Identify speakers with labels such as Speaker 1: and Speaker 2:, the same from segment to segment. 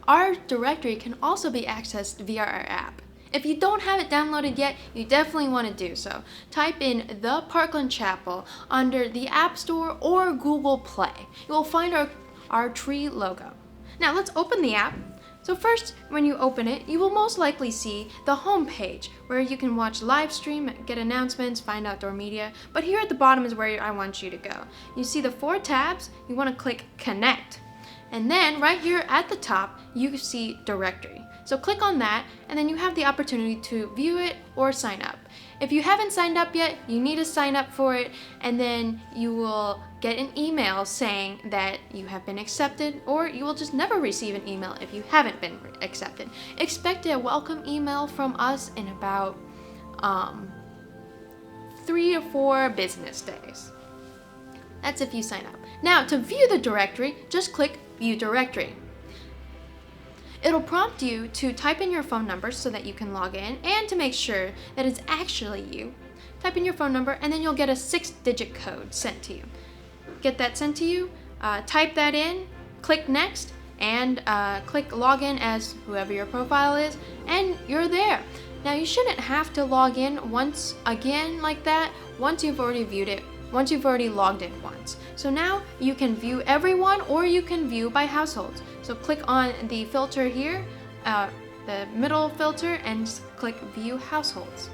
Speaker 1: our directory can also be accessed via our app. If you don't have it downloaded yet, you definitely want to do so. Type in the Parkland Chapel under the App Store or Google Play. You will find our tree logo. Now let's open the app. So first, when you open it, you will most likely see the home page where you can watch live stream, get announcements, find outdoor media. But here at the bottom is where I want you to go. You see the 4 tabs, you want to click Connect. And then right here at the top, you see Directory. So click on that, and then you have the opportunity to view it or sign up. If you haven't signed up yet, you need to sign up for it, and then you will get an email saying that you have been accepted, or you will just never receive an email if you haven't been accepted. Expect a welcome email from us in about 3 to 4 business days. That's if you sign up. Now, to view the directory, just click View Directory. It'll prompt you to type in your phone number so that you can log in, and to make sure that it's actually you, type in your phone number, and then you'll get a 6-digit code sent to you. Get that sent to you, type that in, click Next, and click Login as whoever your profile is, and you're there. Now, you shouldn't have to log in once again like that once you've already viewed it, once you've already logged in once. So now you can view everyone, or you can view by households. So click on the filter here, the middle filter, and click View Households.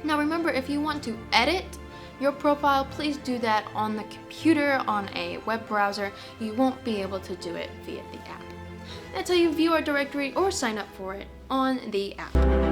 Speaker 1: Now remember, if you want to edit your profile, please do that on the computer, on a web browser. You won't be able to do it via the app. That's how you view our directory or sign up for it on the app.